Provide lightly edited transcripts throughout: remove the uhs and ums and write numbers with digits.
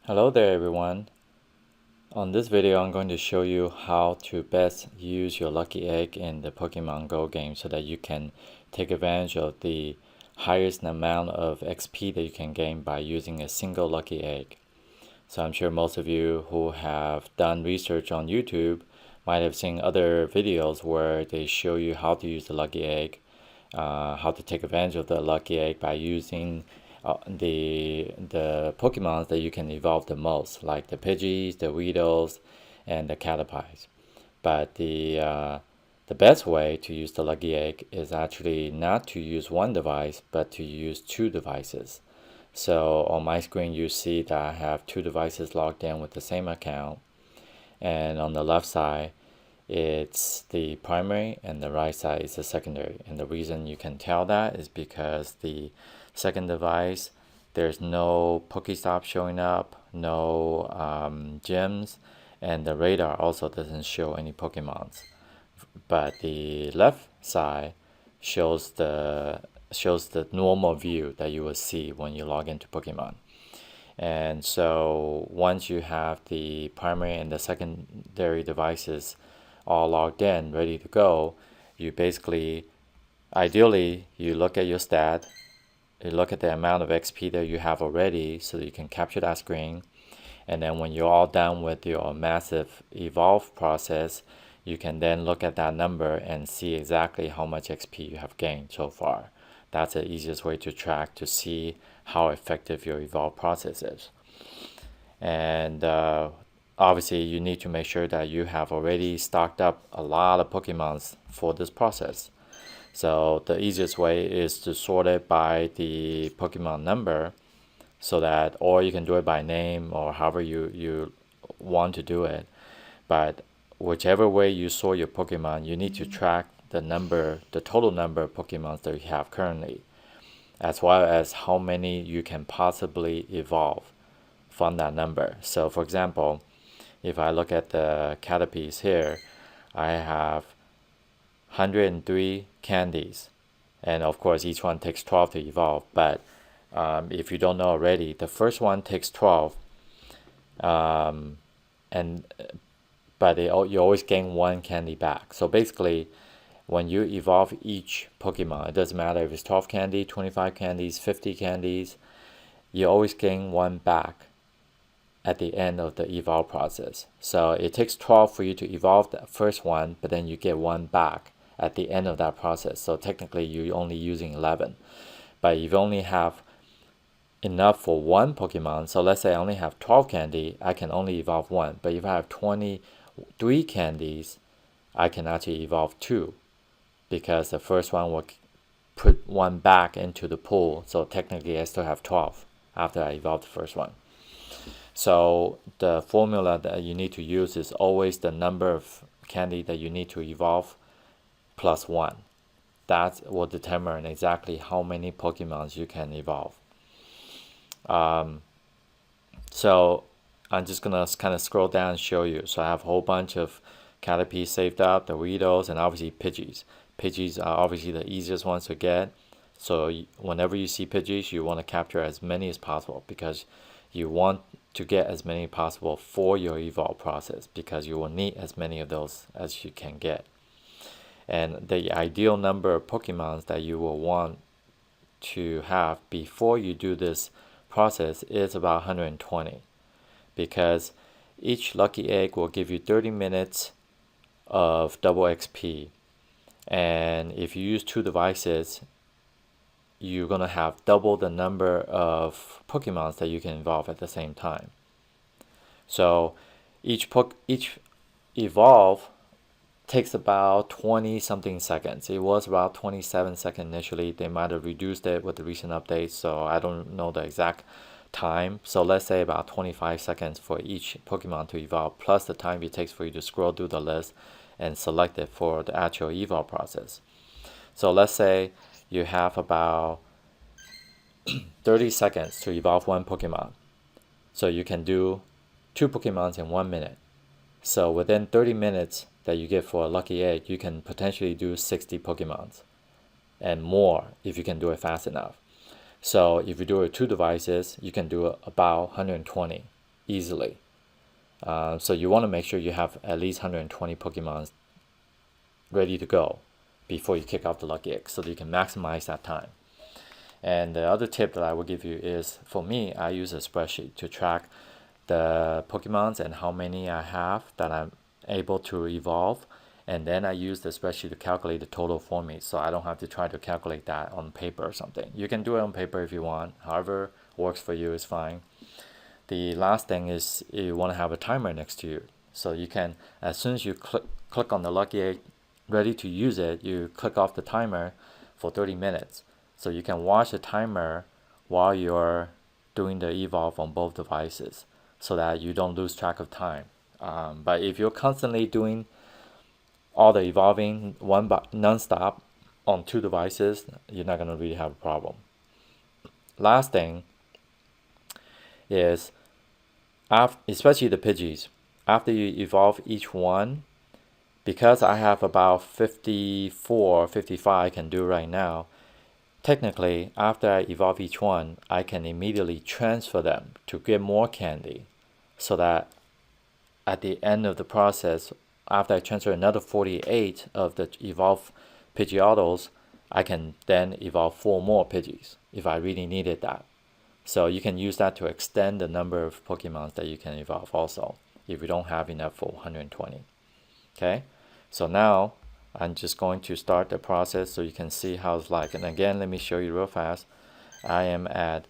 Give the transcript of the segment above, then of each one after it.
Hello there everyone. On this video I'm going to show you how to best use your lucky egg in the Pokemon Go game so that you can take advantage of the highest amount of XP that you can gain by using a single lucky egg. So I'm sure most of you who have done research on YouTube might have seen other videos where they show you how to use the lucky egg, how to take advantage of the lucky egg by using the Pokemons that you can evolve the most, like the Pidgeys, the Weedles, and the Caterpies. But the best way to use the lucky egg is actually not to use one device, but to use two devices. So on my screen, you see that I have two devices logged in with the same account. And on the left side, it's the primary, and the right side is the secondary. And the reason you can tell that is because the second device, there's no Pokestop showing up, no gyms, and the radar also doesn't show any Pokemons. But the left side shows the normal view that you will see when you log into Pokemon. And so once you have the primary and the secondary devices all logged in, ready to go, you basically, ideally, you look at your stat, you look at the amount of XP that you have already so that you can capture that screen. And then when you're all done with your massive evolve process, you can then look at that number and see exactly how much XP you have gained so far. That's the easiest way to track to see how effective your evolve process is. And obviously you need to make sure that you have already stocked up a lot of Pokemons for this process. So the easiest way is to sort it by the Pokemon number, so that, or you can do it by name or however you want to do it. But whichever way you sort your Pokemon, you need to track the total number of Pokemons that you have currently, as well as how many you can possibly evolve from that number. So for example, if I look at the Caterpies here, I have 103 candies, and of course each one takes 12 to evolve. But if you don't know already, the first one takes 12, and but you always gain one candy back. So basically, when you evolve each Pokemon, it doesn't matter if it's 12 candy, 25 candies, 50 candies, you always gain one back at the end of the evolve process. So it takes 12 for you to evolve the first one, but then you get one back at the end of that process. So technically you're only using 11. But if you only have enough for one Pokemon, so let's say I only have 12 candy, I can only evolve one. But if I have 23 candies, I can actually evolve two, because the first one will put one back into the pool. So technically I still have 12 after I evolve the first one. So the formula that you need to use is always the number of candy that you need to evolve plus one. That will determine exactly how many Pokemons you can evolve. So I'm just gonna kind of scroll down and show you. So I have a whole bunch of Caterpies saved up, the Weedles, and obviously Pidgeys. Pidgeys are obviously the easiest ones to get. So whenever you see Pidgeys, you want to capture as many as possible, because you want to get as many possible for your evolve process, because you will need as many of those as you can get. And the ideal number of Pokemons that you will want to have before you do this process is about 120, because each lucky egg will give you 30 minutes of double XP. And if you use two devices, you're going to have double the number of Pokemons that you can evolve at the same time. So each evolve takes about 20 something seconds. It was about 27 seconds initially. They might have reduced it with the recent updates, so I don't know the exact time. So let's say about 25 seconds for each Pokemon to evolve, plus the time it takes for you to scroll through the list and select it for the actual evolve process. So let's say you have about 30 seconds to evolve one Pokemon. So you can do two Pokemons in 1 minute. So within 30 minutes that you get for a lucky egg, you can potentially do 60 Pokemons and more if you can do it fast enough. So if you do it with two devices, you can do about 120 easily. So you want to make sure you have at least 120 Pokemons ready to go before you kick off the lucky egg so that you can maximize that time. And the other tip that I will give you is, for me, I use a spreadsheet to track the Pokemons and how many I have that I'm able to evolve. And then I use the spreadsheet to calculate the total for me, so I don't have to try to calculate that on paper or something. You can do it on paper if you want. However works for you is fine. The last thing is you want to have a timer next to you. So you can, as soon as you click on the lucky egg, ready to use it, you click off the timer for 30 minutes. So you can watch the timer while you're doing the evolve on both devices so that you don't lose track of time. But if you're constantly doing all the evolving non-stop on two devices, you're not going to really have a problem. Last thing is, especially the Pidgeys, after you evolve each one, because I have about 54, 55 I can do right now, technically, after I evolve each one, I can immediately transfer them to get more candy so that at the end of the process, after I transfer another 48 of the evolve Pidgeottles, I can then evolve 4 more Pidgeys if I really needed that. So you can use that to extend the number of Pokemons that you can evolve also, if you don't have enough for 120. Okay, so now I'm just going to start the process so you can see how it's like. And again, let me show you real fast. I am at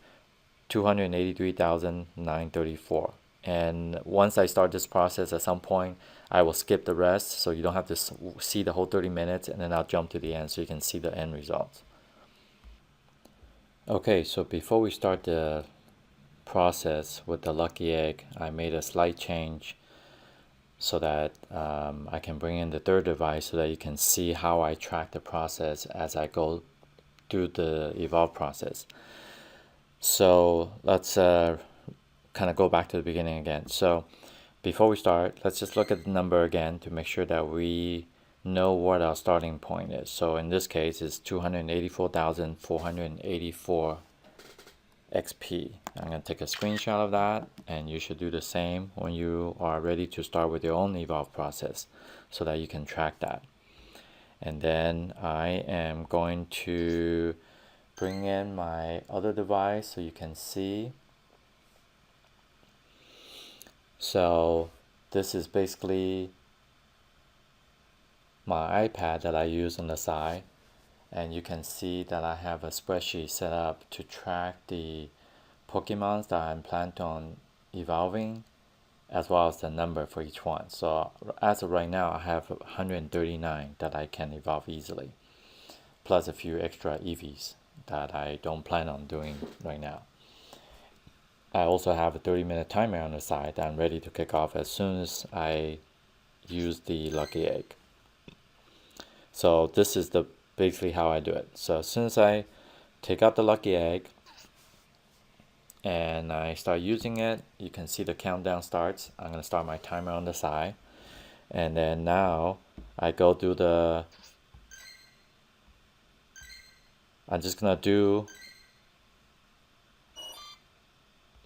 283,934. And once I start this process, at some point, I will skip the rest so you don't have to see the whole 30 minutes, and then I'll jump to the end so you can see the end results. Okay, so before we start the process with the lucky egg, I made a slight change so that I can bring in the third device so that you can see how I track the process as I go through the evolve process. So let's kind of go back to the beginning again. So before we start, let's just look at the number again to make sure that we know what our starting point is. So in this case, it's 284,484 XP. I'm going to take a screenshot of that, and you should do the same when you are ready to start with your own evolve process so that you can track that. And then I am going to bring in my other device so you can see. So this is basically my iPad that I use on the side, and you can see that I have a spreadsheet set up to track the Pokemons that I'm planning on evolving, as well as the number for each one. So as of right now, I have 139 that I can evolve easily, plus a few extra EVs that I don't plan on doing right now. I also have a 30-minute timer on the side that I'm ready to kick off as soon as I use the lucky egg. So this is basically how I do it. So as soon as I take out the lucky egg and I start using it, you can see the countdown starts. I'm going to start my timer on the side. And then now I go do I'm just going to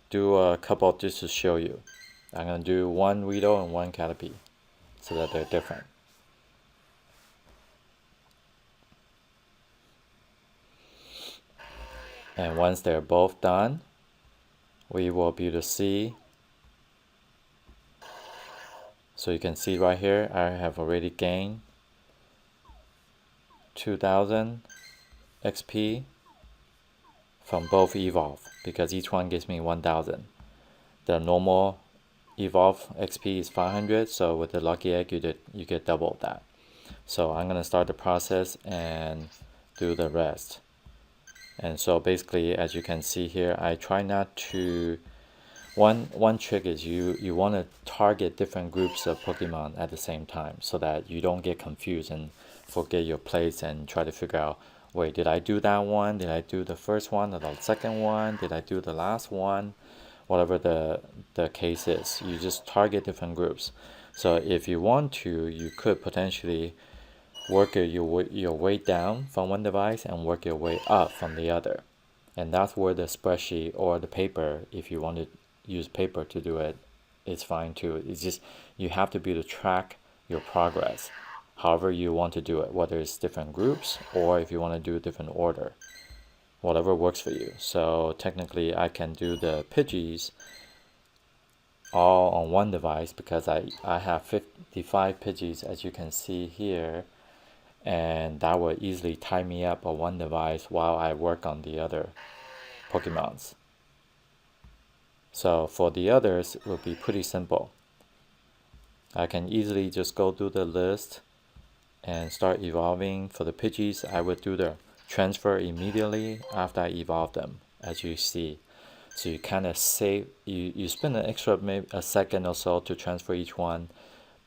do a couple just to show you. I'm going to do one Weedle and one Caterpie so that they're different. And once they're both done, we will be able to see. So you can see right here, I have already gained 2,000 XP from both evolve, because each one gives me 1,000. The normal evolve XP is 500, so with the lucky egg you get double that. So I'm gonna start the process and do the rest. And so basically, as you can see here, I try not to. One trick is you want to target different groups of Pokemon at the same time so that you don't get confused and forget your place and try to figure out, wait, did I do that one? Did I do the first one or the second one? Did I do the last one? Whatever the case is, you just target different groups. So if you want to, you could potentially work your way down from one device and work your way up from the other. And that's where the spreadsheet or the paper, if you want to use paper to do it, it's fine too. It's just you have to be able to track your progress, however you want to do it, whether it's different groups or if you want to do a different order, whatever works for you. So technically, I can do the Pidgeys all on one device because I have 55 Pidgeys, as you can see here, and that will easily tie me up on one device while I work on the other Pokemons. So for the others, it will be pretty simple. I can easily just go through the list and start evolving. For the Pidgeys, I would do the transfer immediately after I evolve them, as you see. So you kind of save, you spend an extra maybe a second or so to transfer each one,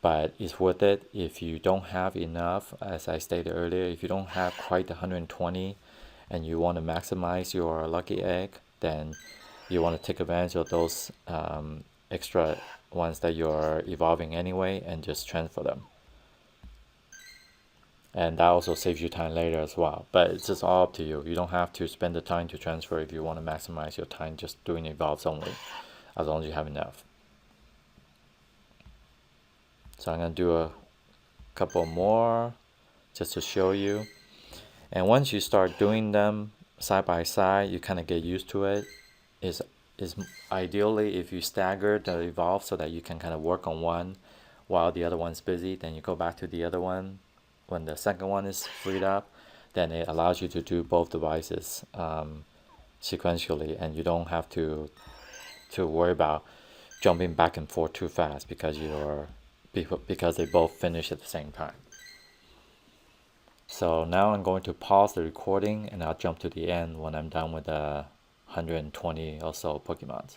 but it's worth it if you don't have enough. As I stated earlier, if you don't have quite the 120 and you want to maximize your lucky egg, then you want to take advantage of those extra ones that you're evolving anyway and just transfer them. And that also saves you time later as well. But it's just all up to you. You don't have to spend the time to transfer if you want to maximize your time just doing evolves only, as long as you have enough. So I'm going to do a couple more just to show you. And once you start doing them side by side, you kind of get used to it. Is ideally if you stagger the evolve so that you can kind of work on one while the other one's busy, then you go back to the other one when the second one is freed up, then it allows you to do both devices sequentially, and you don't have to worry about jumping back and forth too fast because they both finish at the same time. So now I'm going to pause the recording and I'll jump to the end when I'm done with the 120 or so Pokemons.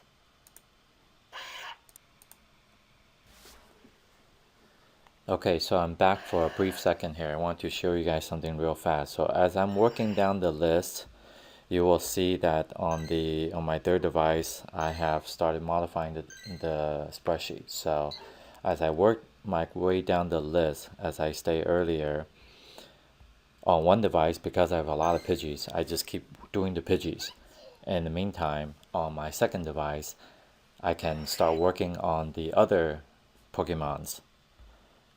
Okay, so I'm back for a brief second here. I want to show you guys something real fast. So as I'm working down the list, you will see that on my third device, I have started modifying the spreadsheet. So as I work my way down the list, as I stated earlier, on one device, because I have a lot of Pidgeys, I just keep doing the Pidgeys. In the meantime, on my second device, I can start working on the other Pokemons.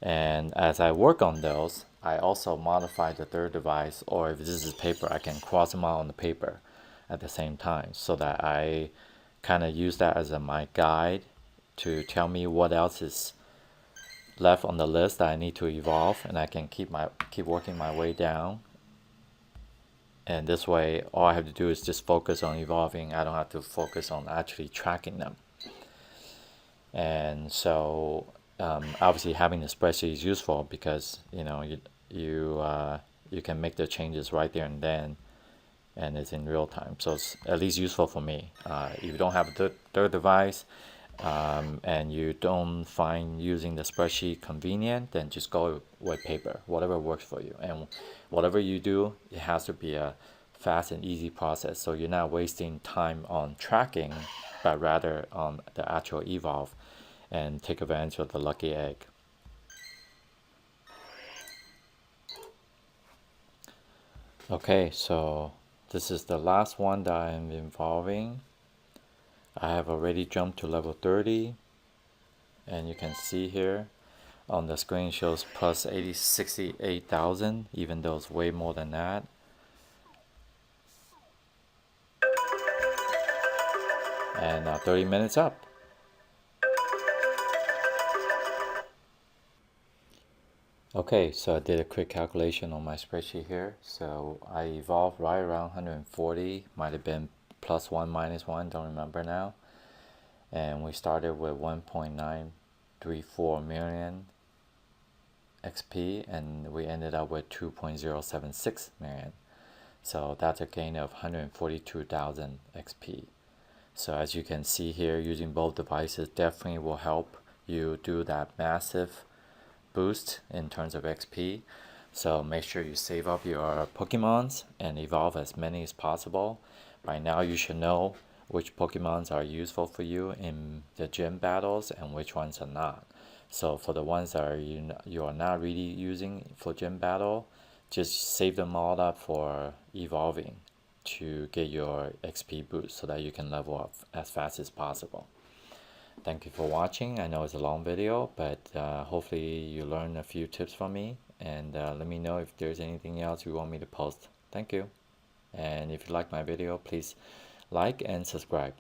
And as I work on those, I also modify the third device, or if this is paper, I can cross them out on the paper at the same time, so that I kind of use that as my guide to tell me what else is left on the list that I need to evolve, and I can keep working my way down. And this way, all I have to do is just focus on evolving. I don't have to focus on actually tracking them. And so obviously having the spreadsheet is useful because you can make the changes right there and then, and it's in real time. So it's at least useful for me. If you don't have a third device and you don't find using the spreadsheet convenient, then just go with paper, whatever works for you. And whatever you do, it has to be a fast and easy process, so you're not wasting time on tracking, but rather on the actual evolve and take advantage of the lucky egg. Okay, so this is the last one that I'm involving. I have already jumped to level 30, and you can see here on the screen shows plus 68,000, even though it's way more than that. And 30 minutes up. Okay, so I did a quick calculation on my spreadsheet here. So I evolved right around 140, might have been plus 1, minus 1, don't remember now. And we started with 1.934 million XP, and we ended up with 2.076 million. So that's a gain of 142,000 XP. So as you can see here, using both devices definitely will help you do that massive boost in terms of XP. So make sure you save up your Pokemons and evolve as many as possible. By now you should know which Pokemons are useful for you in the gym battles and which ones are not. So for the ones that you are not really using for gym battle, just save them all up for evolving to get your XP boost so that you can level up as fast as possible. Thank you for watching. I know it's a long video, but hopefully you learned a few tips from me. And let me know if there's anything else you want me to post. Thank you. And if you like my video, please like and subscribe.